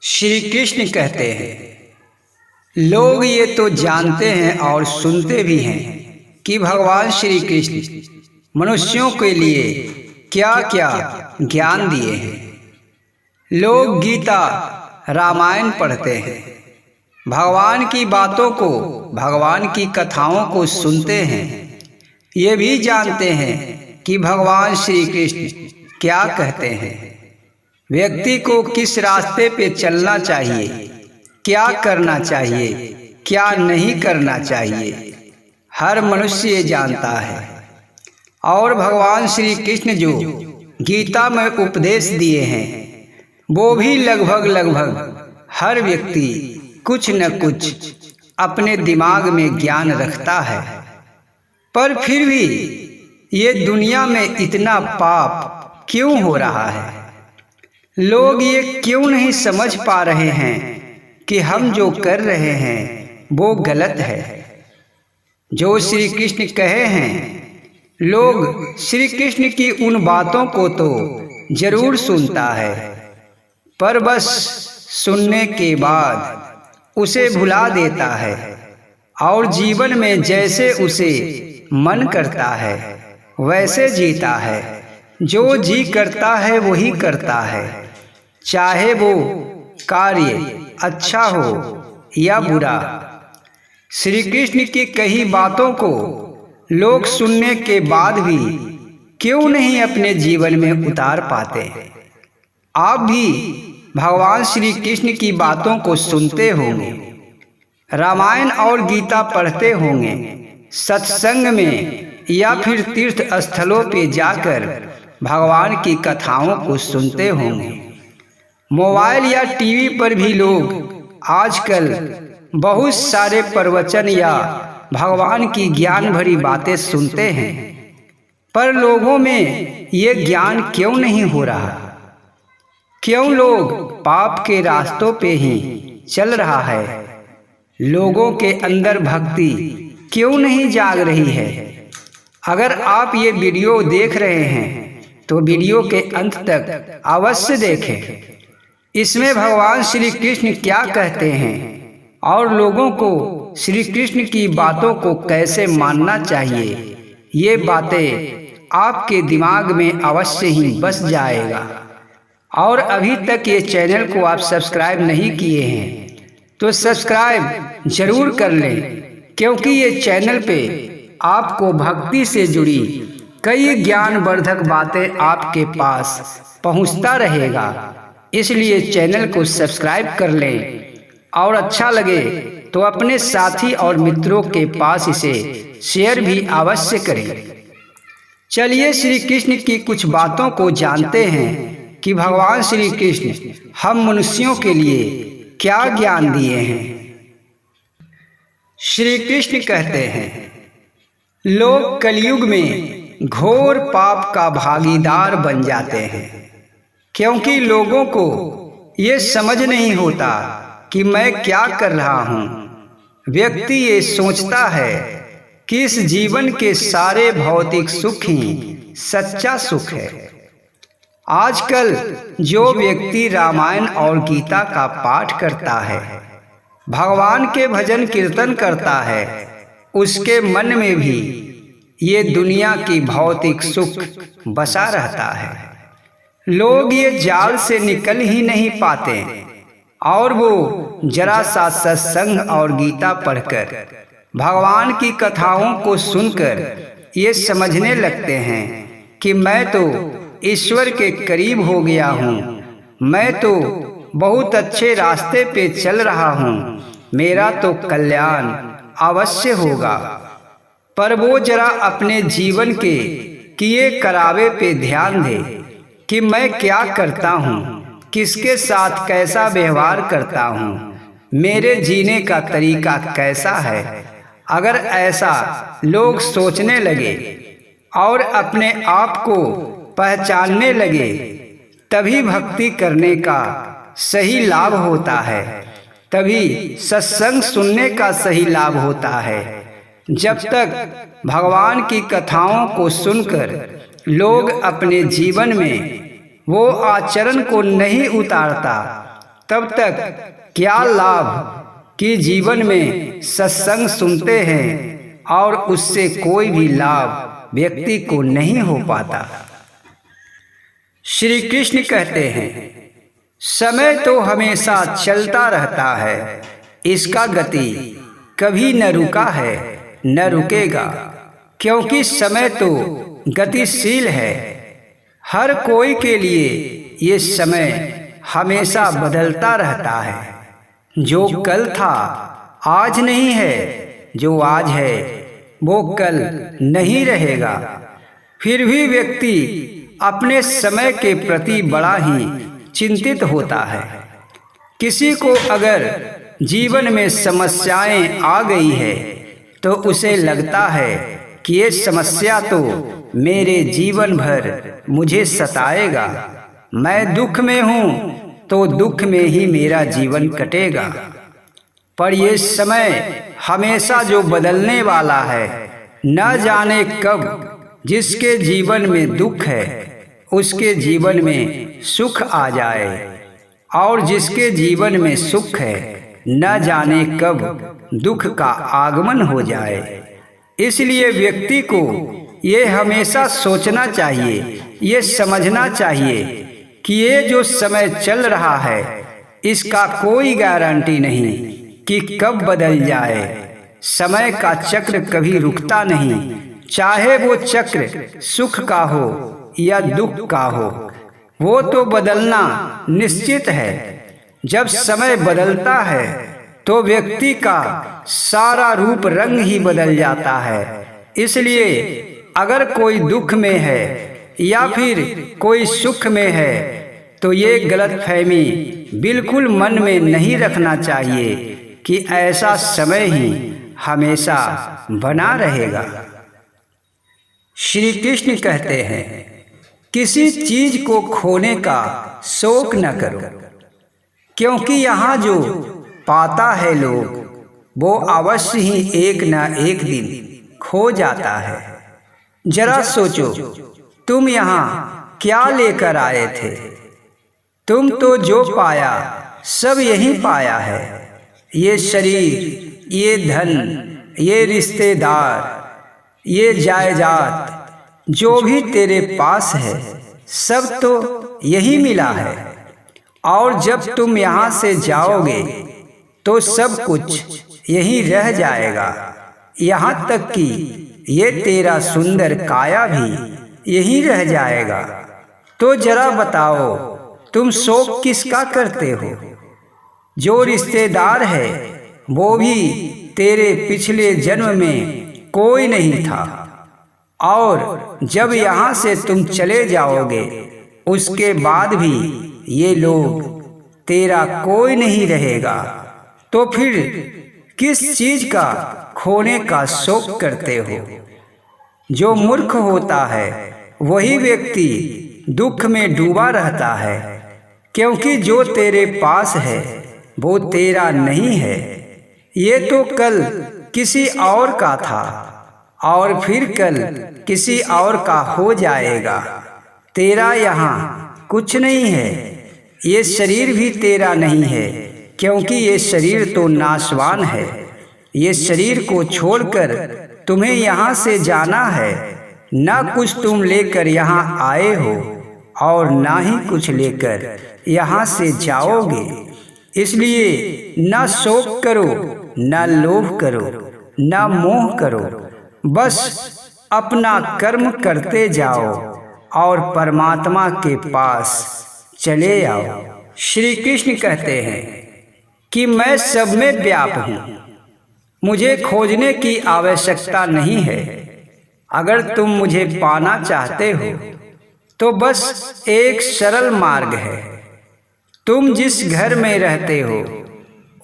श्री कृष्ण कहते हैं, लोग ये तो जानते हैं और सुनते भी हैं कि भगवान श्री कृष्ण मनुष्यों के लिए क्या क्या ज्ञान दिए हैं। लोग गीता रामायण पढ़ते हैं, भगवान की बातों को, भगवान की कथाओं को सुनते हैं। ये भी जानते हैं कि भगवान श्री कृष्ण क्या कहते हैं, व्यक्ति को किस रास्ते पे चलना चाहिए, क्या करना चाहिए, क्या नहीं करना चाहिए। हर मनुष्य ये जानता है। और भगवान श्री कृष्ण जो गीता में उपदेश दिए हैं, वो भी लगभग हर व्यक्ति कुछ न कुछ अपने दिमाग में ज्ञान रखता है। पर फिर भी ये दुनिया में इतना पाप क्यों हो रहा है? लोग ये क्यों नहीं समझ पा रहे हैं कि हम जो कर रहे हैं वो गलत है। जो श्री कृष्ण कहे हैं, लोग श्री कृष्ण की उन बातों को तो जरूर सुनता है, पर बस सुनने के बाद उसे भुला देता है और जीवन में जैसे उसे मन करता है वैसे जीता है। जो जी करता है वही करता है, चाहे वो कार्य अच्छा हो या बुरा। श्री कृष्ण की कही बातों को लोग सुनने के बाद भी क्यों नहीं अपने जीवन में उतार पाते? आप भी भगवान श्री कृष्ण की बातों को सुनते होंगे, रामायण और गीता पढ़ते होंगे, सत्संग में या फिर तीर्थ स्थलों पे जाकर भगवान की कथाओं को सुनते होंगे। मोबाइल या टीवी पर भी लोग आजकल बहुत सारे प्रवचन या भगवान की ज्ञान भरी बातें सुनते हैं, पर लोगों में ये ज्ञान क्यों नहीं हो रहा? क्यों लोग पाप के रास्तों पे ही चल रहा है? लोगों के अंदर भक्ति क्यों नहीं जाग रही है? अगर आप ये वीडियो देख रहे हैं तो वीडियो के अंत तक अवश्य देखें। इसमें भगवान श्री कृष्ण क्या कहते हैं और लोगों को श्री कृष्ण की बातों को कैसे मानना चाहिए, ये बातें आपके दिमाग में अवश्य ही बस जाएगा। और अभी तक ये चैनल को आप सब्सक्राइब नहीं किए हैं तो सब्सक्राइब जरूर कर लें, क्योंकि ये चैनल पे आपको भक्ति से जुड़ी कई ज्ञानवर्धक बातें आपके पास पहुंचता रहेगा। इसलिए चैनल को सब्सक्राइब कर लें और अच्छा लगे तो अपने साथी और मित्रों के पास इसे शेयर भी अवश्य करें। चलिए श्री कृष्ण की कुछ बातों को जानते हैं कि भगवान श्री कृष्ण हम मनुष्यों के लिए क्या ज्ञान दिए हैं। श्री कृष्ण कहते हैं, लोग कलयुग में घोर पाप का भागीदार बन जाते हैं, क्योंकि लोगों को ये समझ नहीं होता कि मैं क्या कर रहा हूँ। व्यक्ति ये सोचता है कि इस जीवन के सारे भौतिक सुख ही सच्चा सुख है। आजकल जो व्यक्ति रामायण और गीता का पाठ करता है, भगवान के भजन कीर्तन करता है, उसके मन में भी ये दुनिया की भौतिक सुख बसा रहता है। लोग ये जाल से निकल ही नहीं पाते और वो जरा सा सत्संग और गीता पढ़कर, भगवान की कथाओं को सुनकर ये समझने लगते हैं कि मैं तो ईश्वर के करीब हो गया हूँ, मैं तो बहुत अच्छे रास्ते पे चल रहा हूँ, मेरा तो कल्याण अवश्य होगा। पर वो जरा अपने जीवन के किए करावे पे ध्यान दे कि मैं क्या करता हूँ, किसके साथ कैसा व्यवहार करता हूँ, मेरे जीने का तरीका कैसा है। अगर ऐसा लोग सोचने लगे और अपने आप को पहचानने लगे, तभी भक्ति करने का सही लाभ होता है, तभी सत्संग सुनने का सही लाभ होता है। जब तक भगवान की कथाओं को सुनकर लोग अपने जीवन में वो आचरण को नहीं उतारता, तब तक क्या लाभ कि जीवन में सत्संग सुनते हैं और उससे कोई भी लाभ व्यक्ति को नहीं हो पाता। श्री कृष्ण कहते हैं, समय तो हमेशा चलता रहता है, इसका गति कभी न रुका है न रुकेगा, क्योंकि समय तो गतिशील है। हर कोई के लिए ये समय हमेशा बदलता रहता है। जो कल था आज नहीं है, जो आज है वो कल नहीं रहेगा। फिर भी व्यक्ति अपने समय के प्रति बड़ा ही चिंतित होता है। किसी को अगर जीवन में समस्याएं आ गई है तो उसे लगता है कि ये समस्या तो मेरे जीवन भर मुझे सताएगा। मैं दुख में हूँ तो दुख में ही मेरा जीवन कटेगा। पर ये समय हमेशा जो बदलने वाला है, न जाने कब जिसके जीवन में दुख है उसके जीवन में सुख आ जाए, और जिसके जीवन में सुख है न जाने कब दुख का आगमन हो जाए। इसलिए व्यक्ति को ये हमेशा सोचना चाहिए, ये समझना चाहिए कि ये जो समय चल रहा है इसका कोई गारंटी नहीं कि कब बदल जाए। समय का चक्र कभी रुकता नहीं, चाहे वो चक्र सुख का हो या दुख का हो, वो तो बदलना निश्चित है। जब समय बदलता है तो व्यक्ति का सारा रूप रंग ही बदल जाता है। इसलिए अगर कोई दुख में है या फिर कोई सुख में है तो ये गलतफहमी बिल्कुल मन में नहीं रखना चाहिए कि ऐसा समय ही हमेशा बना रहेगा। श्री कृष्ण कहते हैं, किसी चीज को खोने का शौक न करो, क्योंकि यहाँ जो पाता है लोग वो अवश्य ही एक न एक दिन खो जाता है। जरा सोचो, तुम यहाँ क्या लेकर आए थे? तुम तो जो पाया सब यही पाया है। ये शरीर, ये धन, ये रिश्तेदार, ये जायदाद जो भी तेरे पास है सब तो यही मिला है। और जब तुम यहाँ से जाओगे तो सब कुछ यही रह जाएगा। यहाँ तक कि ये तेरा सुंदर काया भी यही रह जाएगा। तो जरा बताओ, तुम शोक किसका करते हो? जो रिश्तेदार है वो भी तेरे पिछले जन्म में कोई नहीं था, और जब यहाँ से तुम चले जाओगे उसके बाद भी ये लोग तेरा कोई नहीं रहेगा। तो फिर किस चीज का खोने का शौक करते हो? जो मूर्ख होता है वही व्यक्ति दुख में डूबा रहता है, क्योंकि जो तेरे पास है वो तेरा नहीं है। ये तो कल किसी और का था और फिर कल किसी और का हो जाएगा। तेरा यहाँ कुछ नहीं है। ये शरीर भी तेरा नहीं है, क्योंकि ये शरीर तो नाशवान है। ये शरीर को छोड़कर तुम्हें यहाँ से जाना है। ना कुछ तुम लेकर यहाँ आए हो और ना ही कुछ लेकर यहाँ से जाओगे। इसलिए ना शोक करो, ना लोभ करो, ना मोह करो। बस अपना कर्म करते जाओ और परमात्मा के पास चले आओ। श्री कृष्ण कहते हैं कि मैं सब में व्याप्त हूँ, मुझे खोजने की आवश्यकता नहीं है। अगर तुम मुझे पाना चाहते हो तो बस एक सरल मार्ग है। तुम जिस घर में रहते हो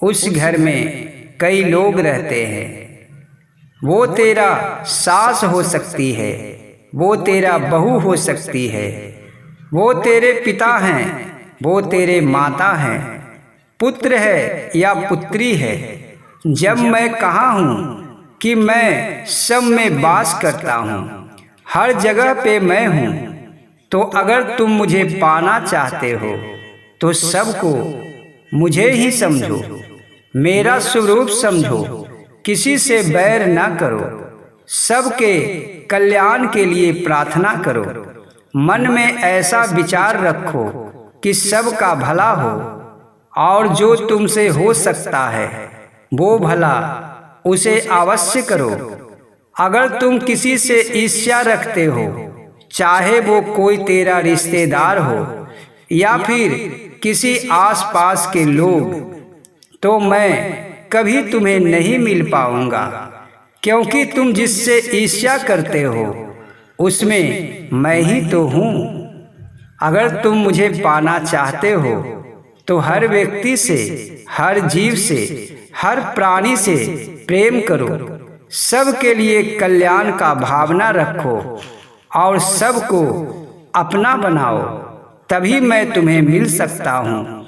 उस घर में कई लोग रहते हैं। वो तेरा सास हो सकती है, वो तेरा बहू हो सकती है, वो तेरे पिता हैं, वो तेरे माता हैं, पुत्र है या पुत्री है। जब मैं कहा हूँ कि मैं सब में वास करता हूँ, हर जगह पे मैं हूँ, तो अगर तुम मुझे पाना चाहते हो तो सबको मुझे ही समझो, मेरा स्वरूप समझो, किसी से बैर न करो, सबके कल्याण के लिए प्रार्थना करो। मन में ऐसा विचार रखो कि सबका भला हो, और जो तुमसे हो सकता है वो भला उसे अवश्य करो। अगर तुम किसी से ईर्ष्या रखते हो, चाहे वो कोई तेरा रिश्तेदार हो या फिर किसी आसपास के लोग, तो मैं कभी तुम्हें नहीं मिल पाऊंगा, क्योंकि तुम जिससे ईर्ष्या करते हो उसमें मैं ही तो हूँ। अगर तुम मुझे पाना चाहते हो तो हर व्यक्ति से, हर जीव से, हर प्राणी से प्रेम करो, सबके लिए कल्याण का भावना रखो और सबको अपना बनाओ, तभी मैं तुम्हें मिल सकता हूँ।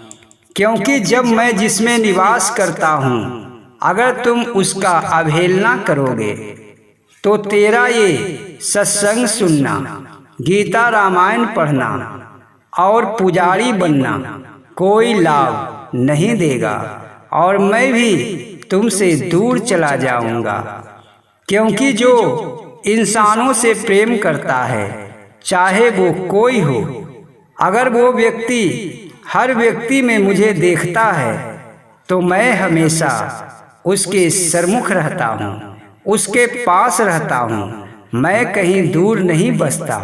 क्योंकि जब मैं जिसमें निवास करता हूँ, अगर तुम उसका अवहेलना करोगे तो तेरा ये सत्संग सुनना, गीता रामायण पढ़ना और पुजारी बनना कोई लाभ नहीं देगा, और मैं भी तुमसे दूर चला जाऊंगा। क्योंकि जो इंसानों से प्रेम करता है, चाहे वो कोई हो, अगर वो व्यक्ति हर व्यक्ति में मुझे देखता है तो मैं हमेशा उसके सम्मुख रहता हूँ, उसके पास रहता हूँ, मैं कहीं दूर नहीं बसता,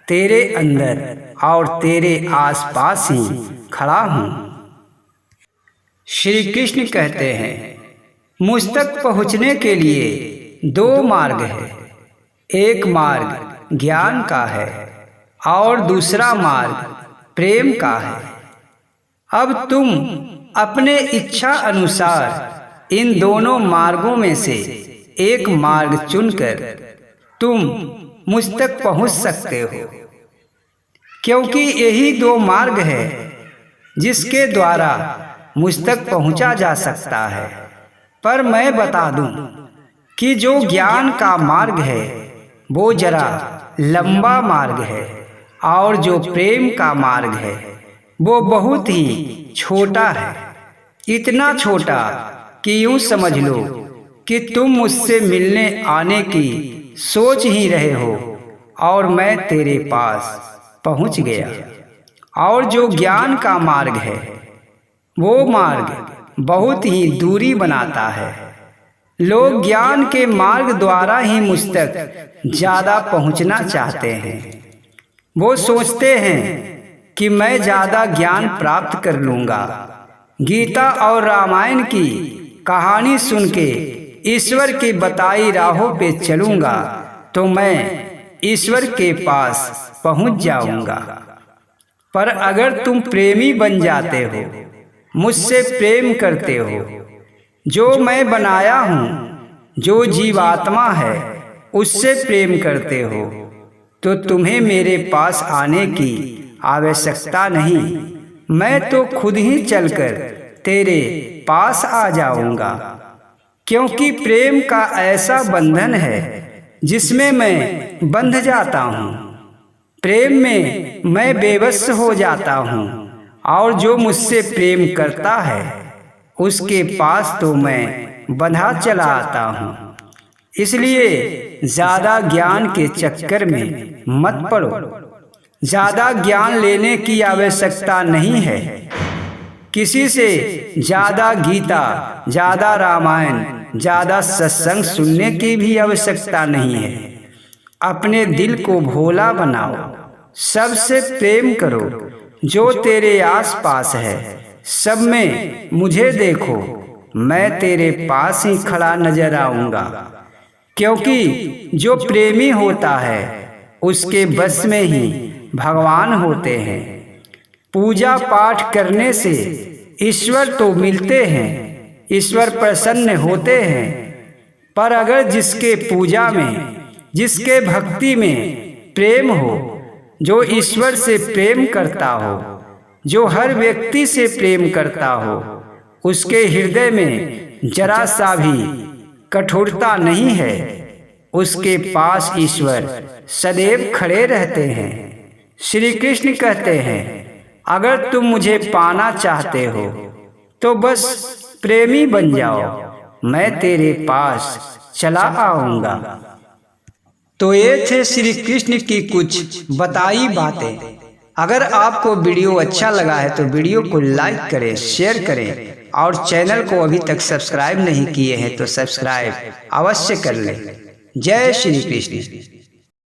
तेरे अंदर और तेरे आसपास ही खड़ा हूँ। श्री कृष्ण कहते हैं, मुझ तक पहुँचने के लिए दो मार्ग है। एक मार्ग ज्ञान का है और दूसरा मार्ग प्रेम का है। अब तुम अपने इच्छा अनुसार इन दोनों मार्गों में से एक मार्ग चुनकर तुम मुझ तक पहुंच सकते हो, क्योंकि यही दो मार्ग है जिसके द्वारा मुझ तक पहुंचा जा सकता है। पर मैं बता दूं कि जो ज्ञान का मार्ग है वो जरा लंबा मार्ग है, और जो प्रेम का मार्ग है वो बहुत ही छोटा है। इतना छोटा कि यूं समझ लो कि तुम मुझसे मिलने आने की सोच ही रहे हो और मैं तेरे पास पहुंच गया। और जो ज्ञान का मार्ग है वो मार्ग बहुत ही दूरी बनाता है। लोग ज्ञान के मार्ग द्वारा ही मुझ तक ज्यादा पहुंचना चाहते हैं। वो सोचते हैं कि मैं ज्यादा ज्ञान प्राप्त कर लूंगा, गीता और रामायण की कहानी सुन के ईश्वर की बताई राहों पे चलूंगा तो मैं ईश्वर के पास पहुंच जाऊंगा। पर अगर तुम प्रेमी बन जाते हो, मुझसे प्रेम करते हो, जो मैं बनाया हूँ, जो जीवात्मा है उससे प्रेम करते हो, तो तुम्हें मेरे पास आने की आवश्यकता नहीं। मैं तो खुद ही चलकर तेरे पास आ जाऊंगा। क्योंकि प्रेम का ऐसा बंधन है जिसमें मैं बंध जाता हूँ। प्रेम में मैं बेबस हो जाता हूँ, और जो मुझसे प्रेम करता है उसके पास तो मैं बंधा चला आता हूँ। इसलिए ज्यादा ज्ञान के चक्कर में मत पड़ो। ज्यादा ज्ञान लेने की आवश्यकता नहीं है। किसी से ज्यादा गीता, ज्यादा रामायण, ज्यादा सत्संग सुनने की भी आवश्यकता नहीं है। अपने दिल को भोला बनाओ, सबसे प्रेम करो, जो तेरे आसपास है सब में मुझे देखो, मैं तेरे पास ही खड़ा नजर आऊंगा। क्योंकि जो प्रेमी होता है उसके बस में ही भगवान होते हैं। पूजा पाठ करने से ईश्वर तो मिलते हैं, ईश्वर प्रसन्न होते हैं, पर अगर जिसके पूजा में, जिसके भक्ति में प्रेम हो, जो ईश्वर से प्रेम करता हो, जो हर व्यक्ति से प्रेम करता हो, उसके हृदय में जरा सा भी कठोरता नहीं है, उसके पास ईश्वर सदैव खड़े रहते हैं। श्री कृष्ण कहते हैं, अगर तुम मुझे पाना चाहते हो तो बस प्रेमी बन जाओ, मैं तेरे पास चला आऊंगा। तो ये थे श्री कृष्ण की कुछ बताई बातें। अगर आपको वीडियो अच्छा लगा है तो वीडियो को लाइक करें, शेयर करें और चैनल को अभी तक सब्सक्राइब नहीं किए हैं तो सब्सक्राइब अवश्य कर लें। जय श्री कृष्ण।